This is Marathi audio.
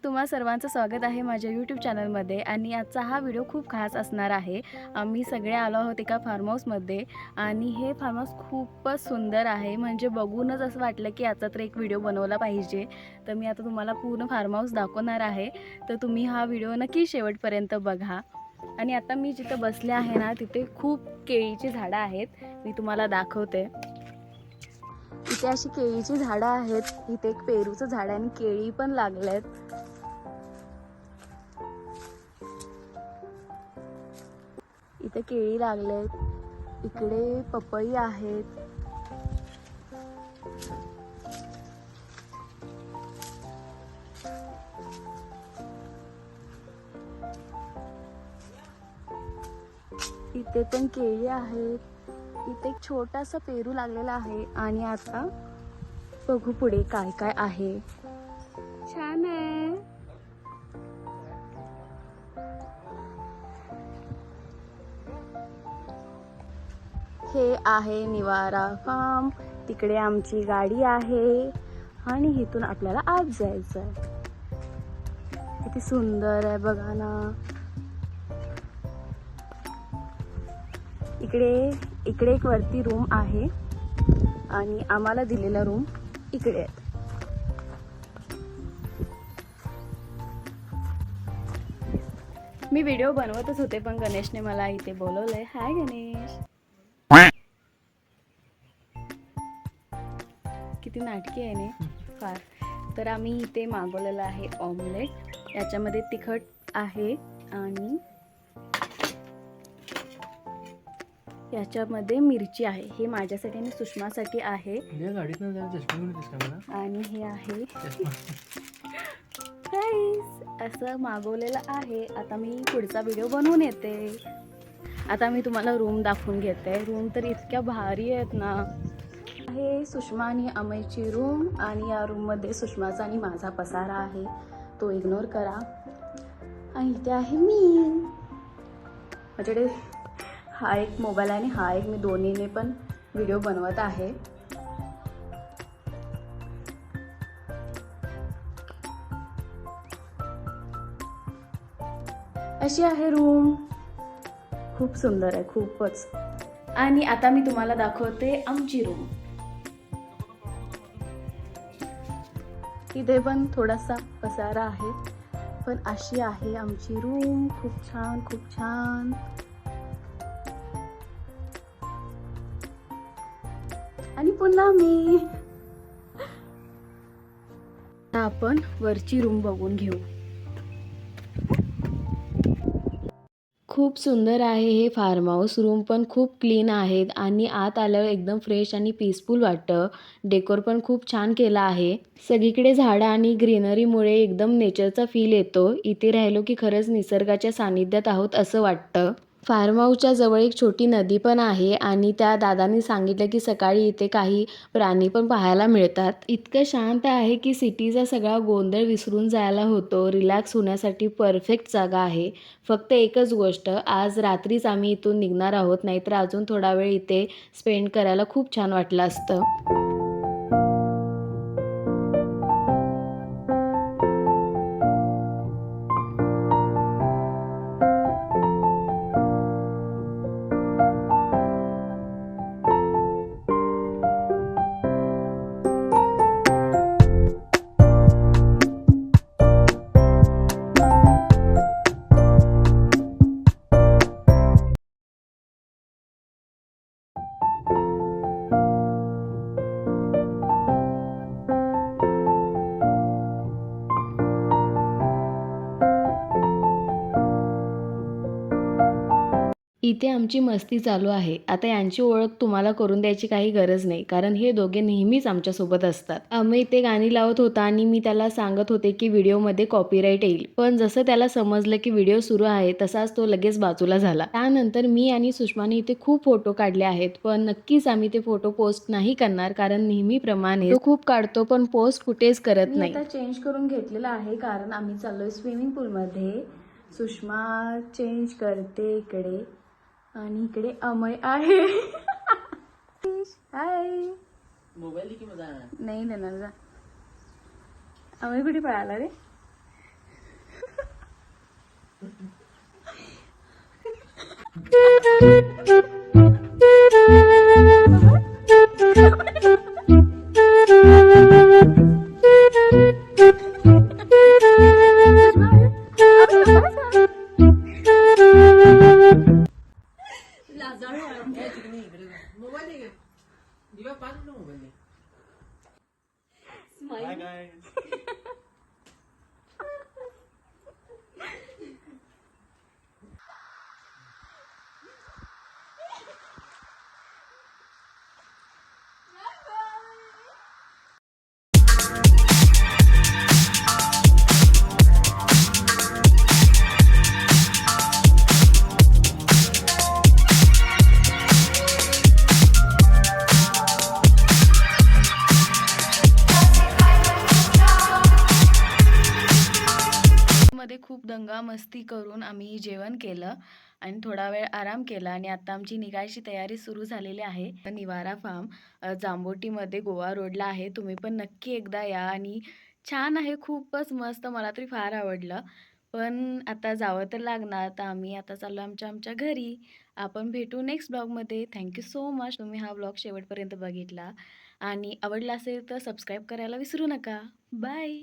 तुम्हा सर्वांचं स्वागत आहे माझ्या यूट्यूब चॅनलमध्ये। आणि आजचा हा व्हिडिओ खूप खास असणार आहे। आम्ही सगळे आलो आहोत एका फार्म हाऊसमध्ये आणि हे फार्म हाऊस खूपच सुंदर आहे। म्हणजे बघूनच असं वाटलं की याचा तर एक व्हिडिओ बनवला पाहिजे। तर मी आता तुम्हाला पूर्ण फार्म हाऊस दाखवणार आहे, तर तुम्ही हा व्हिडिओ नक्की शेवटपर्यंत बघा। आणि आता मी जिथे बसले आहे ना, तिथे खूप केळीची झाडं आहेत। मी तुम्हाला दाखवते। इथे अशी केळीची झाडं आहेत। इथे एक पेरूचं झाड आहे आणि केळी पण लागलेत। इथे केळी लागलेत, इकडे पपई आहेत। इथे पण केळी आहेत। इथे एक छोटासा पेरू लागलेला आहे आणि आता बघू पुढे काय काय आहे। छान आहे। हे आहे निवारा फार्म। तिकडे आमची गाडी आहे आणि इथून आपल्याला आत जायचं आहे। किती सुंदर आहे बघा ना। इकडे एक वरती रूम आहे आणि आम्हाला दिलेला रूम इकडे आहे। मी व्हिडिओ बनवतच होते पण गणेशने मला इथे बोलवलंय। हाय गणेश, किती नाटकी आहे ने फार। तर आम्ही इथे मागवलेलं आहे ऑमलेट। याच्यामध्ये तिखट आहे आणि याच्यामध्ये मिरची आहे। हे माझ्यासाठी आणि सुषमासाठी आहे। आणि हे आहे गाईस, असं मागवलेलं आहे। आता मी पुढचा व्हिडिओ बनवून येते। आता मी तुम्हाला रूम दाखवून घेते। रूम तर इतक्या भारी आहेत ना। हे सुषमा आणि अमयची रूम आणि या रूम मध्ये सुषमाचा आणि माझा पसारा आहे, तो इग्नोर करा। आणि इथे आहे मी। माझ्याकडे हा एक मोबाईल आहे आणि हा एक, मी दोन्हीने पण व्हिडिओ बनवत आहे। अशी आहे रूम, खूप सुंदर आहे खूपच। आणि आता मी तुम्हाला दाखवते आमची रूम। इथे पण थोडासा पसारा आहे, पण अशी आहे आमची रूम। खूप छान खूप छान। आणि पुन्हा मी। आपण वरची रूम बघून घेऊ। खूप सुंदर आहे हे फार्म हाऊस। रूम पण खूप क्लीन आहेत आणि आत आल्यावर एकदम फ्रेश आणि पीसफुल वाटतं। डेकोर पण खूप छान केला आहे। सगळीकडे झाडं आणि ग्रीनरीमुळे एकदम नेचरचा फील येतो। इथे राहिलो की खरंच निसर्गाच्या सानिध्यात आहोत असं वाटतं। फार्म हाऊसच्या जवळ एक छोटी नदी पण आहे आणि त्या दादांनी सांगितलं की सकाळी इथे काही प्राणी पण पाहायला मिळतात। इतकं शांत आहे की सिटीचा सगळा गोंधळ विसरून जायला होतो। रिलॅक्स होण्यासाठी परफेक्ट जागा आहे। फक्त एकच गोष्ट, आज रात्रीच आम्ही इथून निघणार आहोत, नाहीतर अजून थोडा वेळ इथे स्पेंड करायला खूप छान वाटलं असतं। इथे आमची मस्ती चालू आहे। आता यांची ओळख तुम्हाला करून द्यायची काही गरज नाही, कारण हे दोघे नेहमीच आमच्यासोबत असतात। आम्ही इथे गाणी लावत होता आणि मी त्याला सांगत होते की व्हिडिओमध्ये कॉपीराईट येईल, पण जसं त्याला समजलं की व्हिडिओ सुरू आहे तसाच तो लगेच बाजूला झाला। त्यानंतर मी आणि सुषमाने इथे खूप फोटो काढले आहेत, पण नक्कीच आम्ही ते फोटो पोस्ट नाही करणार, कारण नेहमीप्रमाणे तो खूप काढतो पण पोस्ट कुठेच करत नाही। आता चेंज करून घेतलेला आहे कारण आम्ही चाललोय स्विमिंग पूलमध्ये। सुषमा चेंज करते इकडे आणि इकडे अमय आहे। हाय, मोबाईल की मजा नाही देणार जा। अमय कुठे पळाला रे? Hi guys. मध्ये खूप दंगा मस्ती करून आम्ही जेवण केलं आणि थोडा वेळ आराम केला आणि आता आमची निघायची तयारी सुरू झालेली आहे. निवारा फार्म जांभोटीमध्ये गोवा रोडला आहे. तुम्ही पण नक्की एकदा या आणि छान आहे, खूपच मस्त. मला तरी फार आवडलं. पण आता जावं तर लागणार. तर आम्ही आता चाललो आमच्या आमच्या घरी. आपण भेटू नेक्स्ट ब्लॉगमध्ये. थँक्यू सो मच तुम्ही हा ब्लॉग शेवटपर्यंत बघितला आणि आवडला असेल तर सबस्क्राईब करायला विसरू नका. बाय.